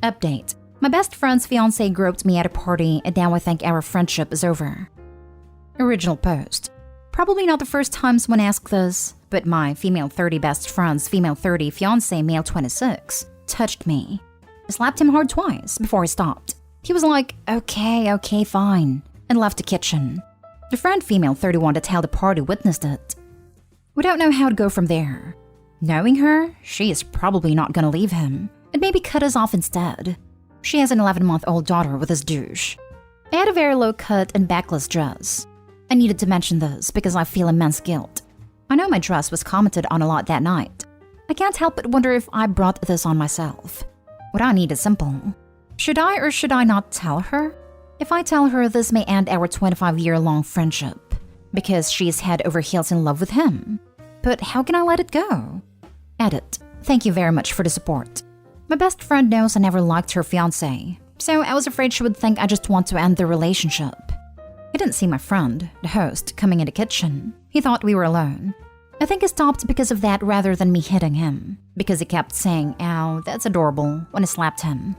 Update. My best friend's fiancé groped me at a party and now I think our friendship is over. Original post. Probably not the first time someone asked this, but my female 30 best friend's female 30 fiancé male 26 touched me. I slapped him hard twice before he stopped. He was like, okay, fine, and left the kitchen. The friend female 31 that held the party witnessed it. We don't know how to go from there. Knowing her, she is probably not gonna leave him, and maybe cut us off instead. She has an 11-month-old daughter with this douche. I had a very low cut and backless dress. I needed to mention this because I feel immense guilt. I know my dress was commented on a lot that night. I can't help but wonder if I brought this on myself. What I need is simple. Should I or should I not tell her? If I tell her, this may end our 25-year-long friendship because she is head over heels in love with him. But how can I let it go? Edit. Thank you very much for the support. My best friend knows I never liked her fiancé, so I was afraid she would think I just want to end the relationship. I didn't see my friend, the host, coming in the kitchen. He thought we were alone. I think he stopped because of that rather than me hitting him, because he kept saying, "Ow, that's adorable," when I slapped him.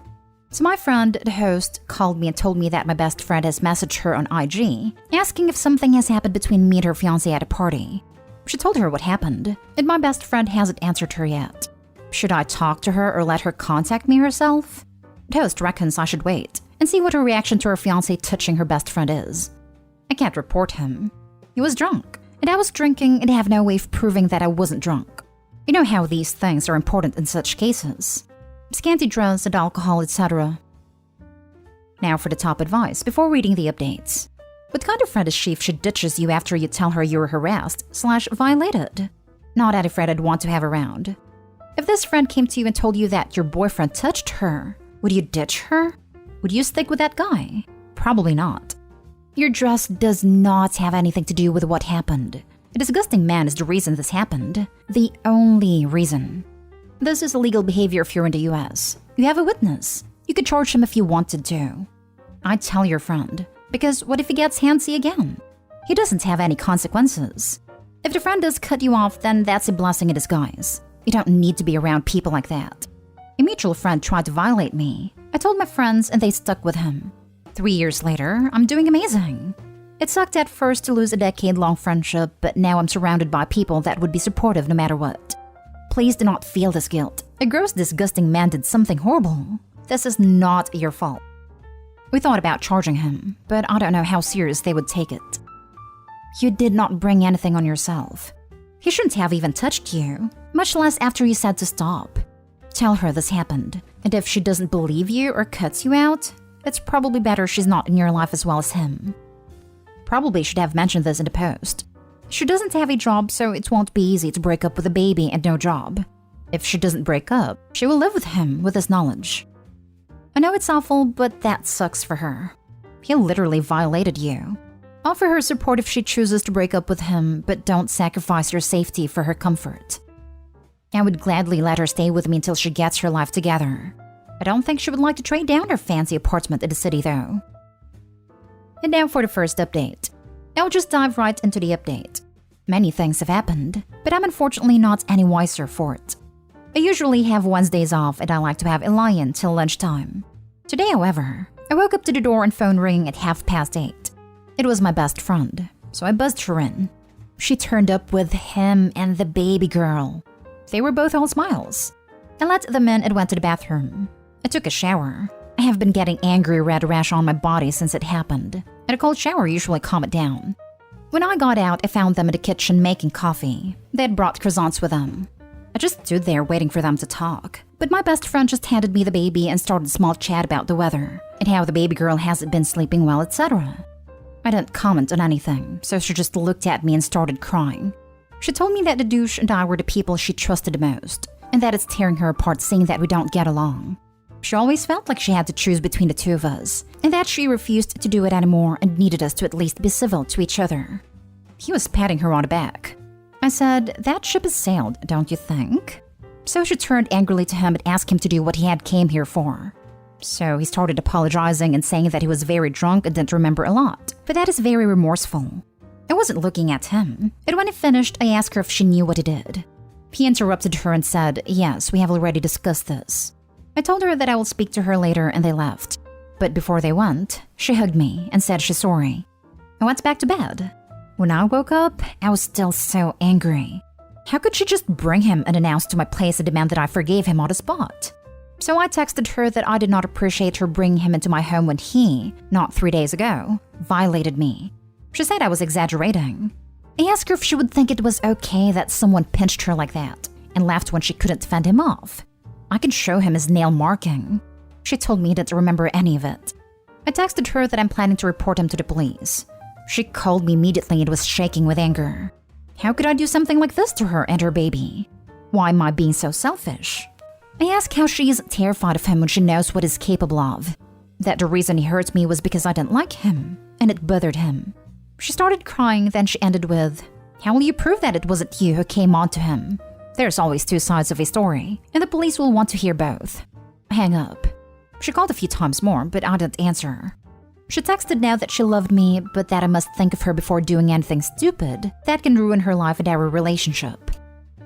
So my friend, the host, called me and told me that my best friend has messaged her on IG, asking if something has happened between me and her fiancé at a party. She told her what happened, and my best friend hasn't answered her yet. Should I talk to her or let her contact me herself? The host reckons I should wait and see what her reaction to her fiancé touching her best friend is. I can't report him. He was drunk, and I was drinking and I have no way of proving that I wasn't drunk. You know how these things are important in such cases. Scanty dress and alcohol, etc. Now for the top advice before reading the updates. What kind of friend is she if she ditches you after you tell her you were harassed/violated? Not at a friend I'd want to have around. If this friend came to you and told you that your boyfriend touched her, would you ditch her? Would you stick with that guy? Probably not. Your dress does not have anything to do with what happened. A disgusting man is the reason this happened. The only reason. This is illegal behavior if you're in the US. You have a witness. You could charge him if you wanted to. I'd tell your friend, because what if he gets handsy again? He doesn't have any consequences. If the friend does cut you off, then that's a blessing in disguise. You don't need to be around people like that. A mutual friend tried to violate me. I told my friends and they stuck with him. 3 years later, I'm doing amazing. It sucked at first to lose a decade-long friendship, but now I'm surrounded by people that would be supportive no matter what. Please do not feel this guilt. A gross, disgusting man did something horrible. This is not your fault. We thought about charging him, but I don't know how serious they would take it. You did not bring anything on yourself. He shouldn't have even touched you, much less after you said to stop. Tell her this happened, and if she doesn't believe you or cuts you out, it's probably better she's not in your life as well as him. Probably should have mentioned this in the post. She doesn't have a job, so it won't be easy to break up with a baby and no job. If she doesn't break up, she will live with him with this knowledge. I know it's awful, but that sucks for her. He literally violated you. Offer her support if she chooses to break up with him, but don't sacrifice your safety for her comfort. I would gladly let her stay with me until she gets her life together. I don't think she would like to trade down her fancy apartment in the city, though. And now for the first update. I'll just dive right into the update. Many things have happened, but I'm unfortunately not any wiser for it. I usually have Wednesdays off and I like to have a lie-in till lunchtime. Today, however, I woke up to the door and phone ringing at 8:30. It was my best friend, so I buzzed her in. She turned up with him and the baby girl. They were both all smiles. I let them in and went to the bathroom. I took a shower. I have been getting angry red rash on my body since it happened, and a cold shower usually calm it down. When I got out, I found them in the kitchen making coffee. They had brought croissants with them. I just stood there waiting for them to talk, but my best friend just handed me the baby and started a small chat about the weather and how the baby girl hasn't been sleeping well, etc. I didn't comment on anything, so she just looked at me and started crying. She told me that the douche and I were the people she trusted the most, and that it's tearing her apart seeing that we don't get along. She always felt like she had to choose between the two of us, and that she refused to do it anymore and needed us to at least be civil to each other. He was patting her on the back. I said, "That ship has sailed, don't you think?" So she turned angrily to him and asked him to do what he had came here for. So he started apologizing and saying that he was very drunk and didn't remember a lot, but that is very remorseful. I wasn't looking at him, and when he finished, I asked her if she knew what he did. He interrupted her and said, "Yes, we have already discussed this." I told her that I will speak to her later and they left. But before they went, she hugged me and said she's sorry. I went back to bed. When I woke up, I was still so angry. How could she just bring him unannounced to my place and demand that I forgave him on the spot? So I texted her that I did not appreciate her bringing him into my home when he, not 3 days ago, violated me. She said I was exaggerating. I asked her if she would think it was okay that someone pinched her like that, and laughed when she couldn't fend him off. I could show him his nail marking. She told me didn't remember any of it. I texted her that I'm planning to report him to the police. She called me immediately and was shaking with anger. How could I do something like this to her and her baby? Why am I being so selfish? I ask how she is terrified of him when she knows what he's capable of. That the reason he hurt me was because I didn't like him, and it bothered him. She started crying, then she ended with, "How will you prove that it wasn't you who came on to him? There's always two sides of a story, and the police will want to hear both." I hang up. She called a few times more, but I didn't answer. She texted now that she loved me, but that I must think of her before doing anything stupid that can ruin her life and our relationship.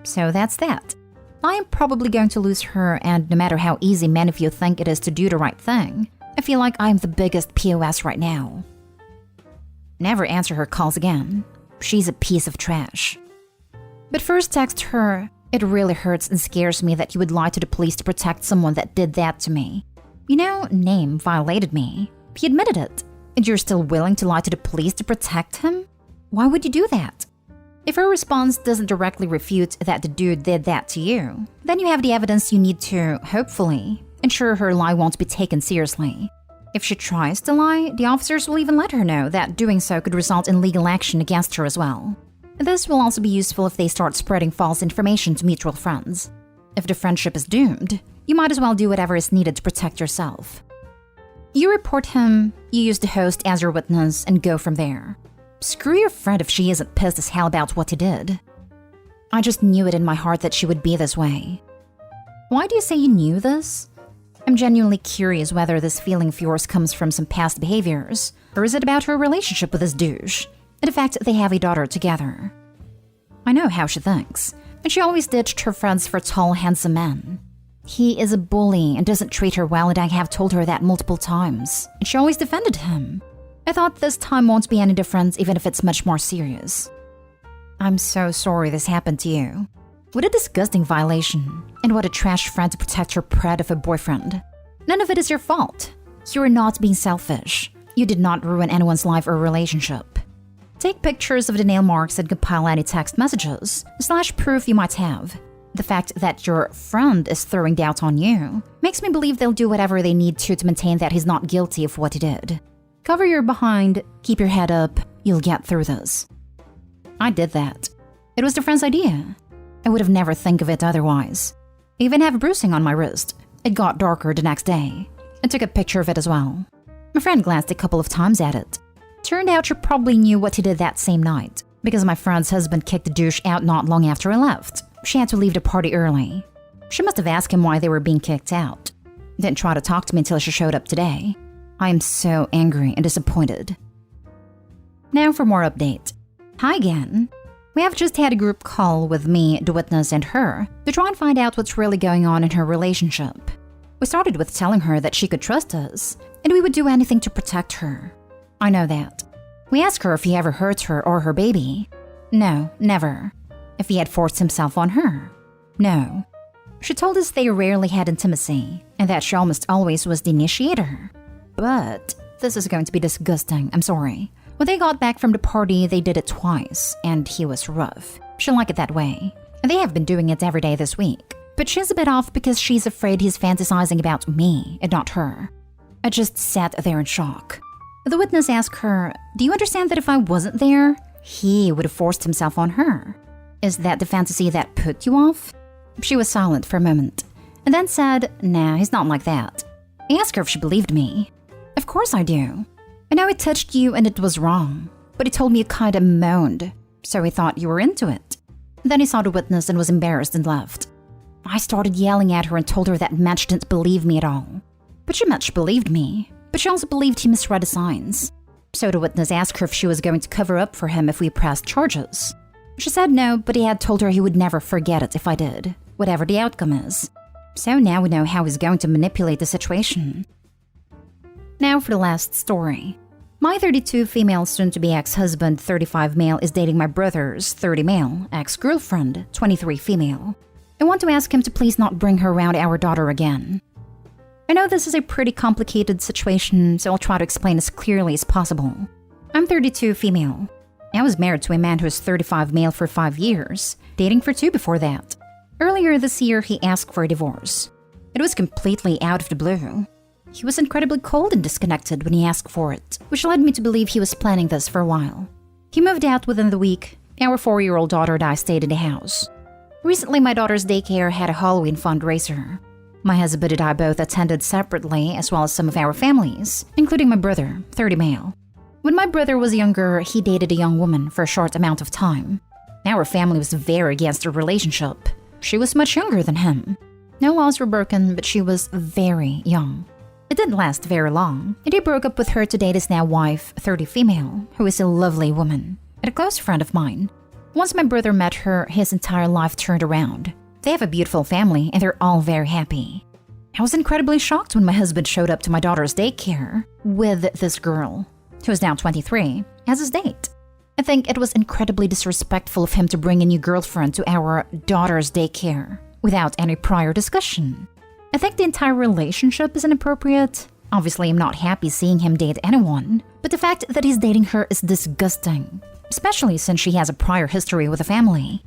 So that's that. I am probably going to lose her, and no matter how easy many of you think it is to do the right thing, I feel like I am the biggest POS right now. Never answer her calls again. She's a piece of trash. But first text her, "It really hurts and scares me that you would lie to the police to protect someone that did that to me. You know, Name violated me. He admitted it. And you're still willing to lie to the police to protect him? Why would you do that?" If her response doesn't directly refute that the dude did that to you, then you have the evidence you need to, hopefully, ensure her lie won't be taken seriously. If she tries to lie, the officers will even let her know that doing so could result in legal action against her as well. This will also be useful if they start spreading false information to mutual friends. If the friendship is doomed, you might as well do whatever is needed to protect yourself. You report him, you use the host as your witness, and go from there. Screw your friend if she isn't pissed as hell about what he did. I just knew it in my heart that she would be this way. Why do you say you knew this? I'm genuinely curious whether this feeling of yours comes from some past behaviors, or is it about her relationship with this douche, and the fact that they have a daughter together. I know how she thinks, and she always ditched her friends for tall, handsome men. He is a bully and doesn't treat her well, and I have told her that multiple times, and she always defended him. I thought this time won't be any different, even if it's much more serious. I'm so sorry this happened to you. What a disgusting violation, and what a trash friend to protect your pred of a boyfriend. None of it is your fault. You are not being selfish. You did not ruin anyone's life or relationship. Take pictures of the nail marks and compile any text messages, / proof you might have. The fact that your friend is throwing doubt on you makes me believe they'll do whatever they need to maintain that he's not guilty of what he did. Cover your behind, keep your head up, you'll get through this. I did that. It was the friend's idea. I would have never think of it otherwise. I even have bruising on my wrist. It got darker the next day. I took a picture of it as well. My friend glanced a couple of times at it. Turned out she probably knew what he did that same night, because my friend's husband kicked the douche out not long after I left. She had to leave the party early. She must have asked him why they were being kicked out. Didn't try to talk to me until she showed up today. I am so angry and disappointed. Now for more update. Hi again. We have just had a group call with me, the witness, and her to try and find out what's really going on in her relationship. We started with telling her that she could trust us, and we would do anything to protect her. I know that. We asked her if he ever hurt her or her baby. No, never. If he had forced himself on her. No. She told us they rarely had intimacy, and that she almost always was the initiator. But this is going to be disgusting, I'm sorry. When they got back from the party, they did it twice, and he was rough. She'll like it that way. And they have been doing it every day this week. But she's a bit off because she's afraid he's fantasizing about me and not her. I just sat there in shock. The witness asked her, "Do you understand that if I wasn't there, he would have forced himself on her? Is that the fantasy that put you off?" She was silent for a moment, and then said, "Nah, he's not like that." I asked her if she believed me. Of course I do. I know it touched you and it was wrong, but he told me you kinda moaned, so he thought you were into it. Then he saw the witness and was embarrassed and left. I started yelling at her and told her that Mitch didn't believe me at all. But she much believed me, but she also believed he misread the signs. So the witness asked her if she was going to cover up for him if we pressed charges. She said no, but he had told her he would never forget it if I did, whatever the outcome is. So now we know how he's going to manipulate the situation. Now for the last story. My 32 female soon-to-be ex-husband, 35 male, is dating my brother's 30 male ex-girlfriend, 23 female. I want to ask him to please not bring her around our daughter again. I know this is a pretty complicated situation, so I'll try to explain as clearly as possible. I'm 32 female. I was married to a man who is 35 male for 5 years, dating for 2 before that. Earlier this year, he asked for a divorce. It was completely out of the blue. He was incredibly cold and disconnected when he asked for it, which led me to believe he was planning this for a while. He moved out within the week. Our 4-year-old daughter and I stayed in the house. Recently, my daughter's daycare had a Halloween fundraiser. My husband and I both attended separately, as well as some of our families, including my brother, 30 male. When my brother was younger, he dated a young woman for a short amount of time. Our family was very against the relationship. She was much younger than him. No laws were broken, but she was very young. It didn't last very long, and he broke up with her to date his now wife, 30 female, who is a lovely woman, and a close friend of mine. Once my brother met her, his entire life turned around. They have a beautiful family, and they're all very happy. I was incredibly shocked when my husband showed up to my daughter's daycare with this girl, who is now 23, as his date. I think it was incredibly disrespectful of him to bring a new girlfriend to our daughter's daycare without any prior discussion. I think the entire relationship is inappropriate. Obviously, I'm not happy seeing him date anyone, but the fact that he's dating her is disgusting, especially since she has a prior history with the family.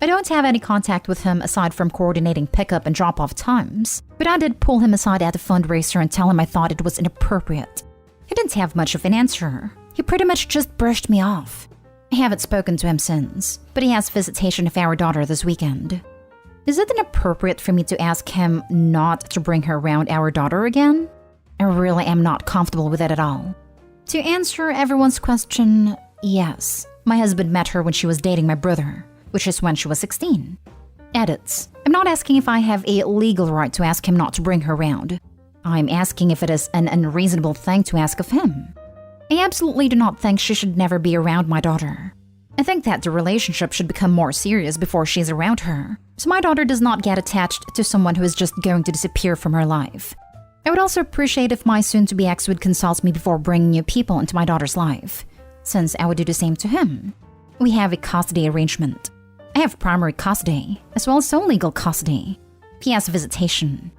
I don't have any contact with him aside from coordinating pickup and drop-off times, but I did pull him aside at the fundraiser and tell him I thought it was inappropriate. He didn't have much of an answer. He pretty much just brushed me off. I haven't spoken to him since, but he has visitation of our daughter this weekend. Is it inappropriate for me to ask him not to bring her around our daughter again? I really am not comfortable with it at all. To answer everyone's question, yes. My husband met her when she was dating my brother, which is when she was 16. Edits. I'm not asking if I have a legal right to ask him not to bring her around. I'm asking if it is an unreasonable thing to ask of him. I absolutely do not think she should never be around my daughter. I think that the relationship should become more serious before she's around her, so my daughter does not get attached to someone who is just going to disappear from her life. I would also appreciate if my soon-to-be ex would consult me before bringing new people into my daughter's life, since I would do the same to him. We have a custody arrangement. I have primary custody, as well as sole legal custody. P.S. visitation.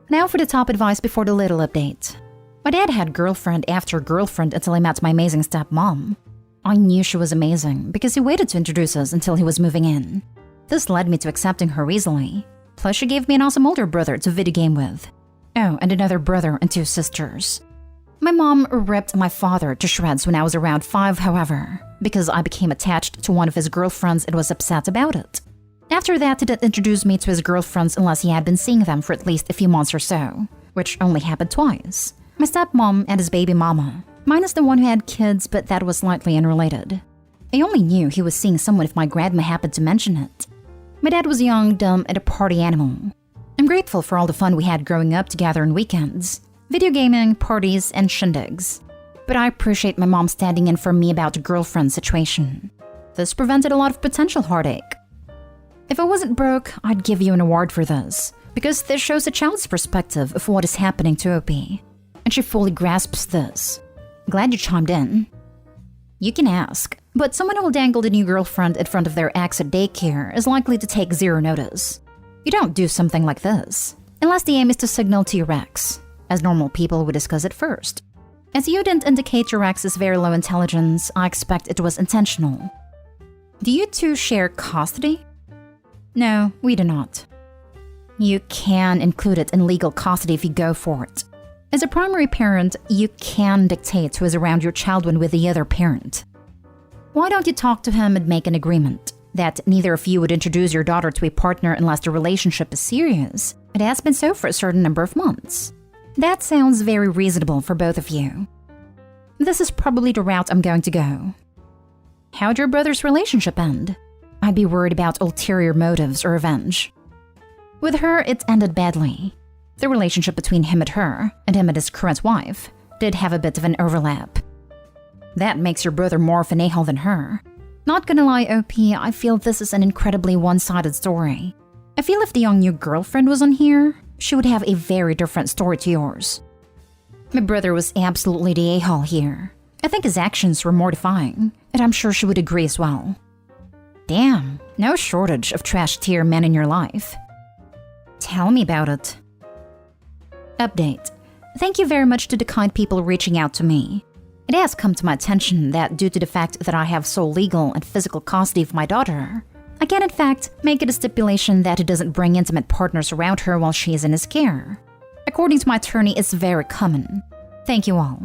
Now for the top advice before the little update. My dad had girlfriend after girlfriend until I met my amazing stepmom. I knew she was amazing because he waited to introduce us until he was moving in. This led me to accepting her easily. Plus, she gave me an awesome older brother to video game with. Oh, and another brother and 2 sisters. My mom ripped my father to shreds when I was around 5, however, because I became attached to one of his girlfriends and was upset about it. After that, he didn't introduce me to his girlfriends unless he had been seeing them for at least a few months or so, which only happened twice. My stepmom and his baby mama. Mine is the one who had kids, but that was slightly unrelated. I only knew he was seeing someone if my grandma happened to mention it. My dad was young, dumb, and a party animal. I'm grateful for all the fun we had growing up together on weekends. Video gaming, parties, and shindigs. But I appreciate my mom standing in for me about the girlfriend situation. This prevented a lot of potential heartache. If I wasn't broke, I'd give you an award for this, because this shows a child's perspective of what is happening to OP. And she fully grasps this. Glad you chimed in. You can ask, but someone who will dangle the new girlfriend in front of their ex at daycare is likely to take zero notice. You don't do something like this, unless the aim is to signal to your ex. As normal people would discuss it first. As you didn't indicate your ex is very low intelligence, I expect it was intentional. Do you two share custody? No, we do not. You can include it in legal custody if you go for it. As a primary parent, you can dictate who is around your child when with the other parent. Why don't you talk to him and make an agreement that neither of you would introduce your daughter to a partner unless the relationship is serious? It has been so for a certain number of months. That sounds very reasonable for both of you. This is probably the route I'm going to go. How'd your brother's relationship end? I'd be worried about ulterior motives or revenge. With her, it ended badly. The relationship between him and her, and him and his current wife, did have a bit of an overlap. That makes your brother more of an a-hole than her. Not gonna lie, OP, I feel this is an incredibly one-sided story. I feel if the young new girlfriend was on here, she would have a very different story to yours. My brother was absolutely the a-hole here. I think his actions were mortifying, and I'm sure she would agree as well. Damn, no shortage of trash-tier men in your life. Tell me about it. Update. Thank you very much to the kind people reaching out to me. It has come to my attention that due to the fact that I have sole legal and physical custody of my daughter, I can in fact make it a stipulation that he doesn't bring intimate partners around her while she is in his care. According to my attorney, it's very common. Thank you all.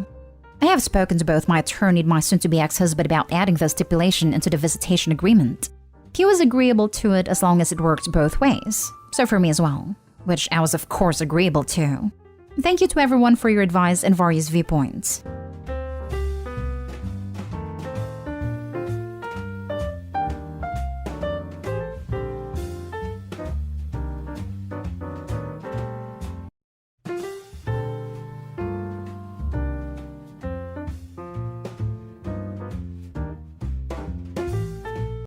I have spoken to both my attorney and my soon-to-be ex-husband about adding the stipulation into the visitation agreement. He was agreeable to it as long as it worked both ways, so for me as well, which I was of course agreeable to. Thank you to everyone for your advice and various viewpoints.